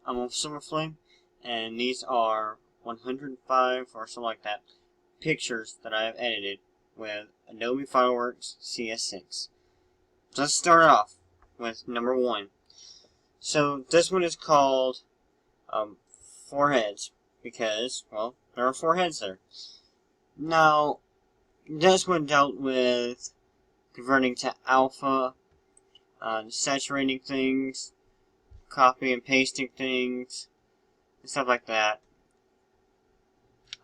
I'm on Silver Flame, and these are 105 or something like that pictures that I have edited with Adobe Fireworks CS6. So let's start off with number 1. So this one is called 4 heads because, well, there are 4 heads there. Now, this one dealt with converting to alpha, saturating things, copy and pasting things, and stuff like that.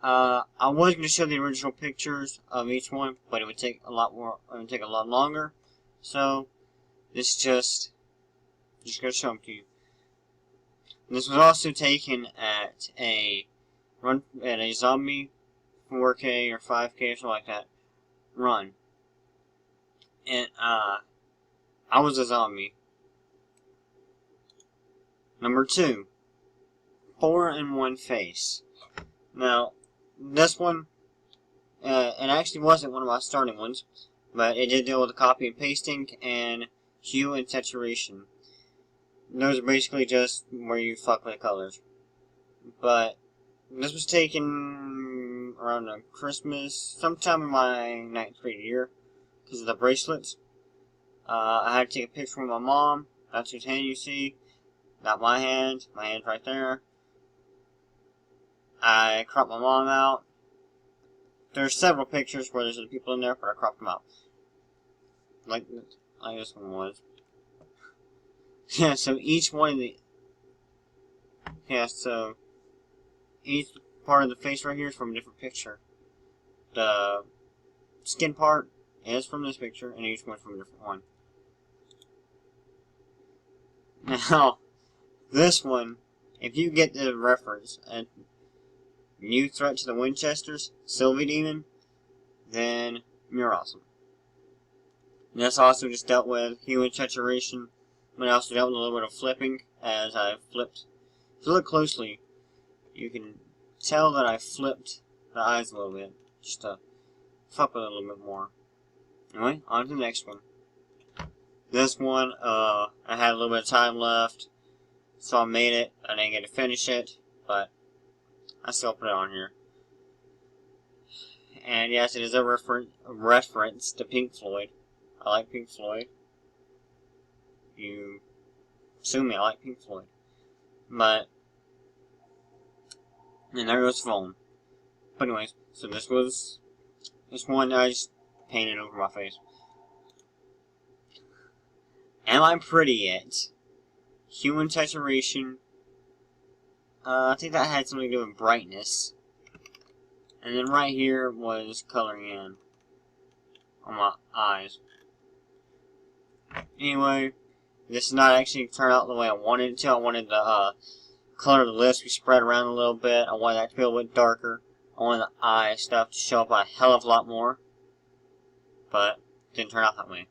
I was going to show the original pictures of each one, but it would take a lot more. It would take a lot longer. So this just going to show them to you. And this was also taken at a zombie 4K or 5K or something like that run, and I was a zombie. Number 2, 4 in one face. Now, this one, it actually wasn't one of my starting ones, but it did deal with the copy and pasting and hue and saturation. Those are basically just where you fuck with the colors. But this was taken around Christmas, sometime in my 9th grade year, because of the bracelets. I had to take a picture with my mom. That's whose hand you see. Not my hand. My hand's right there. I cropped my mom out. There's several pictures where there's other people in there, but I cropped them out. Like this one was. Yeah, so each one of the... Yeah, so... each part of the face right here is from a different picture. The skin part is from this picture, and each one's from a different one. Now, this one, if you get the reference, a new threat to the Winchesters, Sylvie Demon, then you're awesome. And this also just dealt with hue and saturation, but I also dealt with a little bit of flipping, as I flipped. If you look closely, you can tell that I flipped the eyes a little bit, just to fuck with it a little bit more. Anyway, on to the next one. This one, I had a little bit of time left, so I made it. I didn't get to finish it, but I still put it on here. And yes, it is a reference to Pink Floyd. I like Pink Floyd. You assume me, I like Pink Floyd. But, and there goes the phone. But anyways, so this one I just painted over my face. Am I pretty yet? Hue and saturation. I think that had something to do with brightness. And then right here was coloring in on my eyes. Anyway, this did not actually turn out the way I wanted it to. I wanted the color of the lips to be spread around a little bit. I wanted that to be a little bit darker. I wanted the eye stuff to show up a hell of a lot more. But it didn't turn out that way.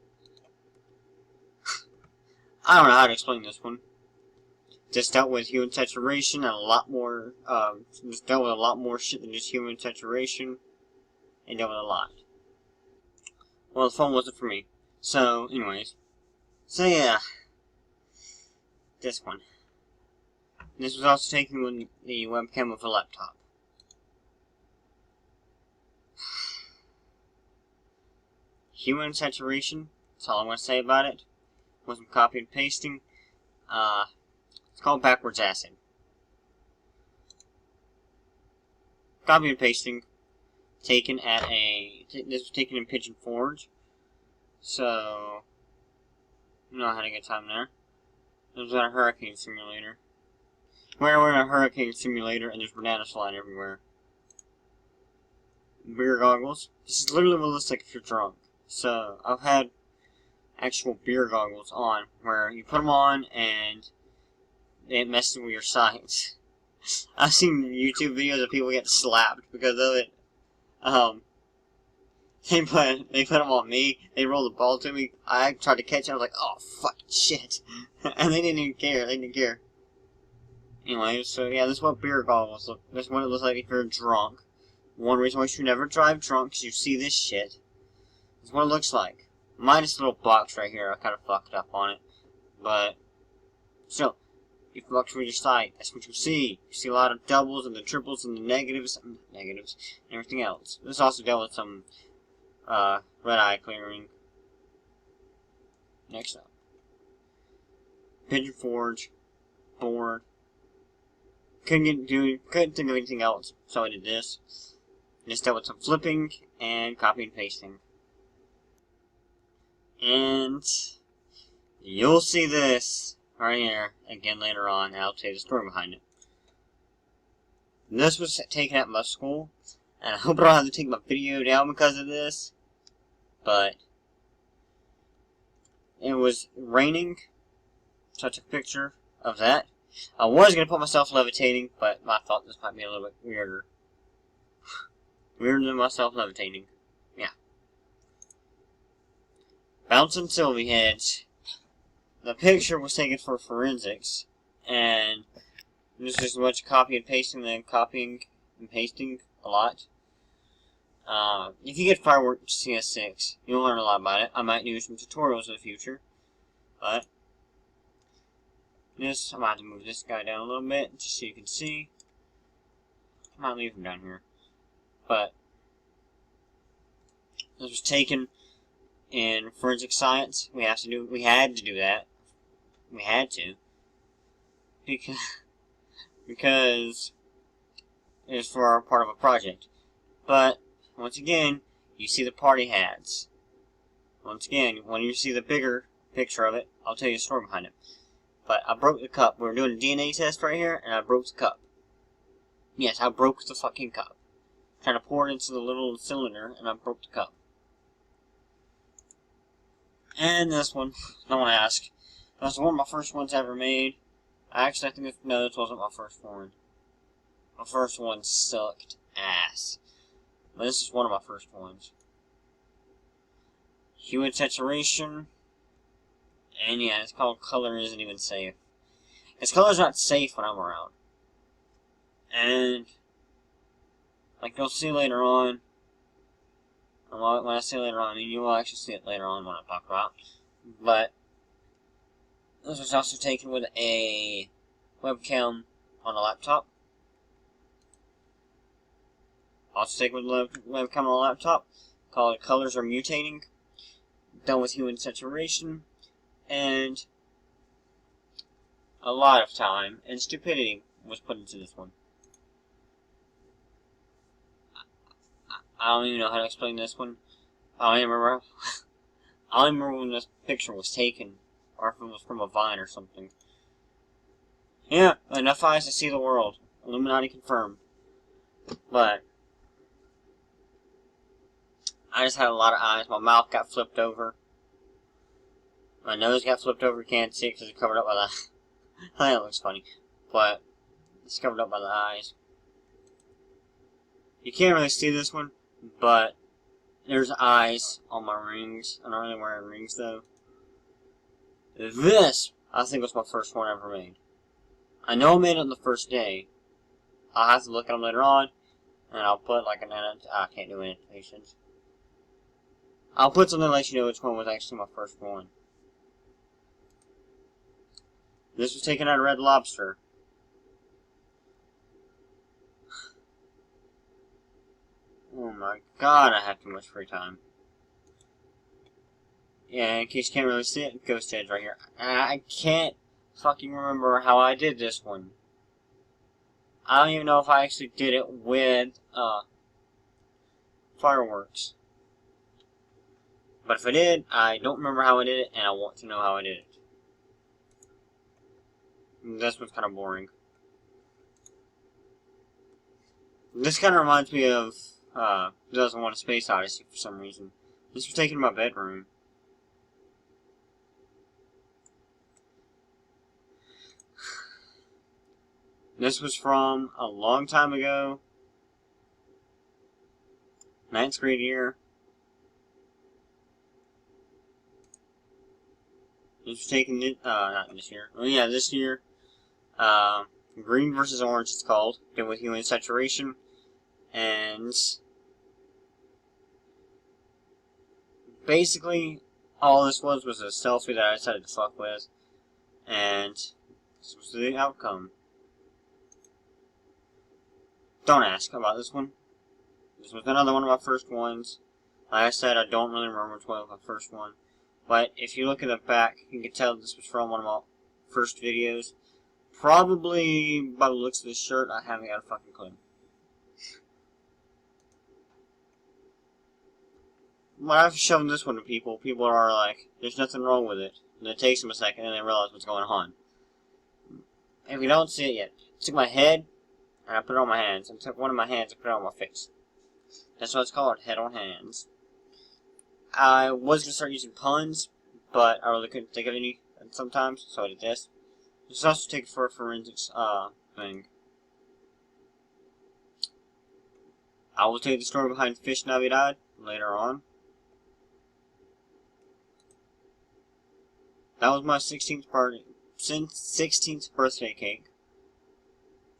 I don't know how to explain this one. Just dealt with hue and saturation and a lot more, just dealt with a lot more shit than just hue and saturation. And dealt with a lot. Well, the phone wasn't for me. So, anyways. So, yeah. This one. This was also taken with the webcam of a laptop. Hue and saturation. That's all I'm going to say about it. With some copy and pasting. It's called backwards acid. Copy and pasting. Taken at this was taken in Pigeon Forge. So, you know, I had a good time there. It was at a hurricane simulator. We're in a hurricane simulator and there's bananas flying everywhere. Beer goggles. This is literally what it looks like if you're drunk. So, I've had actual beer goggles on, where you put them on and it messes with your sights. I've seen YouTube videos of people get slapped because of it. They put them on me, they rolled the ball to me, I tried to catch it, I was like, oh, fucking shit. And they didn't even care, Anyway, so yeah, this is what beer goggles look, this is what it looks like if you're drunk. One reason why you should never drive drunk, because you see this shit. This is what it looks like. Minus the little box right here, I kind of fucked up on it. But, still, you fluctuate your sight. That's what you see. You see a lot of doubles and the triples and the negatives, and everything else. This also dealt with some red eye clearing. Next up, Pigeon Forge, board. Couldn't think of anything else, so I did this. Just dealt with some flipping and copy and pasting. And you'll see this right here again later on, and I'll tell you the story behind it. This was taken at my school, and I hope I don't have to take my video down because of this, but it was raining, so I took a picture of that. I was going to put myself levitating, but I thought this might be a little bit weirder. Weirder than myself levitating. Yeah. Bouncing Sylvie heads. The picture was taken for forensics, and there's just a bunch of copy and pasting, then copying and pasting a lot. If you get Fireworks CS6, you'll learn a lot about it. I might do some tutorials in the future, but this, I'm about to move this guy down a little bit, just so you can see. I might leave him down here, but this was taken in forensic science. We had to do that. We had to, because it's for our part of a project. But once again, you see the party hats. Once again, when you see the bigger picture of it, I'll tell you the story behind it. But I broke the cup. We were doing a DNA test right here, and I broke the cup. Yes, I broke the fucking cup. Trying to pour it into the little cylinder, and I broke the cup. And this one, no one asked. That's one of my first ones I ever made. I think this wasn't my first one. My first one sucked ass. But this is one of my first ones. Hue and saturation. And yeah, it's called color isn't even safe. Its color's not safe when I'm around. And like you'll see later on. When I say later on, I mean you will actually see it later on when I talk about. But this was also taken with a webcam on a laptop. Also taken with a webcam on a laptop, called Colors Are Mutating, done with hue and saturation, and a lot of time and stupidity was put into this one. I don't even know how to explain this one. I don't even remember when this picture was taken, or if it was from a Vine or something. Yeah, enough eyes to see the world. Illuminati confirmed. But I just had a lot of eyes. My mouth got flipped over. My nose got flipped over. You can't see it because it's covered up by the... I think it looks funny. But it's covered up by the eyes. You can't really see this one, but there's eyes on my rings. I'm not really wearing rings though. This, I think, was my first one I ever made. I know I made it on the first day. I'll have to look at them later on, and I'll put like an I can't do annotations. I'll put something to let you know which one was actually my first one. This was taken out of Red Lobster. Oh my god, I have too much free time. Yeah, in case you can't really see it, Ghost Head's right here. I can't fucking remember how I did this one. I don't even know if I actually did it with, Fireworks. But if I did, I don't remember how I did it, and I want to know how I did it. This one's kind of boring. This kind of reminds me of, 2001: A Space Odyssey for some reason. This was taken in my bedroom. This was from a long time ago. 9th grade year. This was taken, not this year. Oh yeah, this year. Green versus Orange, it's called. Done with hue and saturation. And basically, all this was a selfie that I decided to fuck with. And This was the outcome. Don't ask about this one. This was another one of my first ones. Like I said, I don't really remember which one was my first one. But if you look at the back, you can tell this was from one of my first videos. Probably by the looks of this shirt, I haven't got a fucking clue. When I've shown this one to people, people are like, there's nothing wrong with it. And it takes them a second and they realize what's going on. If you don't see it yet, I took my head and I put it on my hands. And took one of my hands and put it on my face. That's what it's called, head on hands. I was going to start using puns, but I really couldn't think of any sometimes, so I did this. This is also taken for a forensics thing. I will tell you the story behind Fish Navidad later on. That was my 16th birthday cake.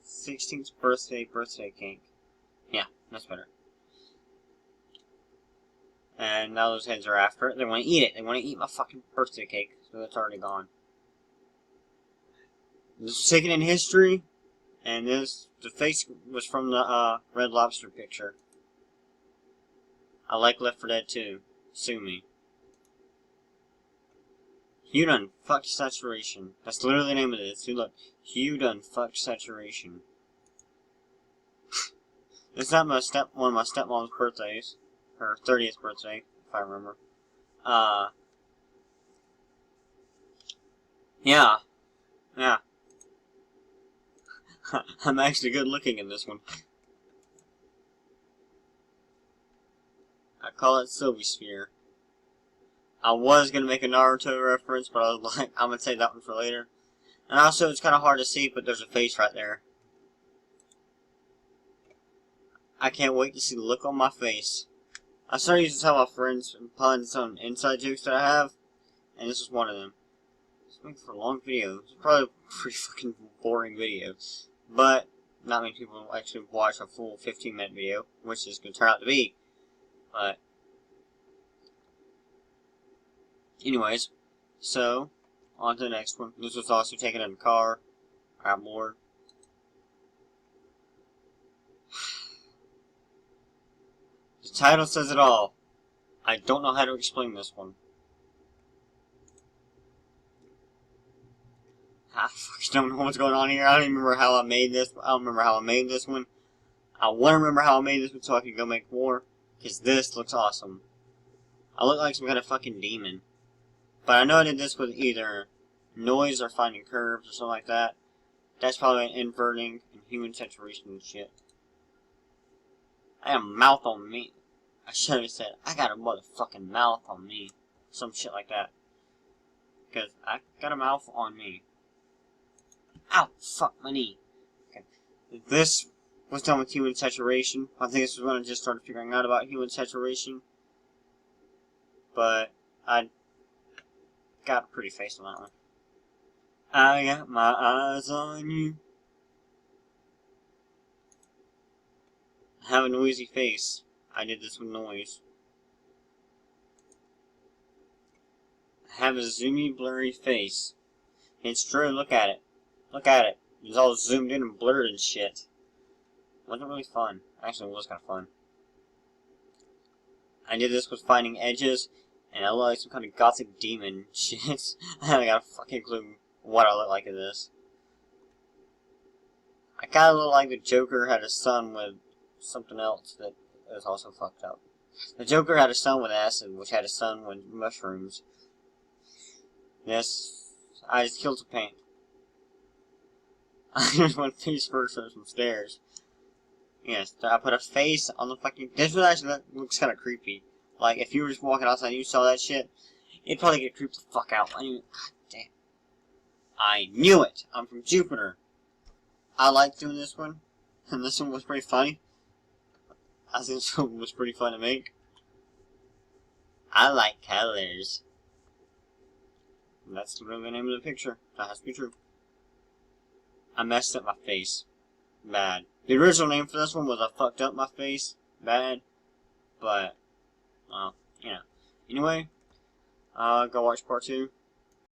16th birthday cake. Yeah, that's better. And now those heads are after it. They want to eat it. They want to eat my fucking birthday cake. So that's already gone. This was taken in history. And the face was from the Red Lobster picture. I like Left 4 Dead 2. Sue me. You done fucked saturation. That's literally the name of this. See, look. You done fucked saturation. It's not one of my stepmom's birthdays. Her 30th birthday, if I remember. Yeah. I'm actually good looking in this one. I call it Sylvie Sphere. I was gonna make a Naruto reference, but I was like, I'm gonna save that one for later. And also, it's kind of hard to see, but there's a face right there. I can't wait to see the look on my face. I started using to tell my friends puns on inside jokes that I have, and this was one of them. It's making for a long video. It's probably a pretty fucking boring video. But, not many people actually watch a full 15-minute video, which is going to turn out to be. But, anyways, so, on to the next one. This was also taken in a car. I got bored. The title says it all. I don't know how to explain this one. I fucking don't know what's going on here. I don't even remember how I made this. I don't remember how I made this one. I want to remember how I made this one so I can go make more. Because this looks awesome. I look like some kind of fucking demon. But I know I did this with either noise or finding curves or something like that. That's probably an inverting and human saturation and shit. I have a mouth on me. I should have said, I got a motherfucking mouth on me. Some shit like that. Because I got a mouth on me. Ow! Fuck my knee. Okay. This was done with human saturation. I think this was when I just started figuring out about human saturation. But I got a pretty face on that one. I got my eyes on you. I have a noisy face. I did this with noise. I have a zoomy, blurry face. It's true, look at it. Look at it. It's all zoomed in and blurred and shit. Wasn't really fun. Actually, it was kind of fun. I did this with finding edges, and I look like some kind of gothic demon shit. I haven't got a fucking clue what I look like in this. I kind of look like the Joker had a son with something else that is also fucked up. The Joker had a son with acid, which had a son with mushrooms. Yes, I just killed some paint. I just went face first on some stairs. Yes, I put a face on the fucking... This one actually looks kind of creepy. Like, if you were just walking outside and you saw that shit, it'd probably get creeped the fuck out. I mean, god damn. I knew it! I'm from Jupiter. I like doing this one. And this one was pretty funny. I think this one was pretty fun to make. I like colors. And that's really the name of the picture. That has to be true. I messed up my face. Bad. The original name for this one was I fucked up my face. Bad. But, well, you know. Anyway, go watch part 2.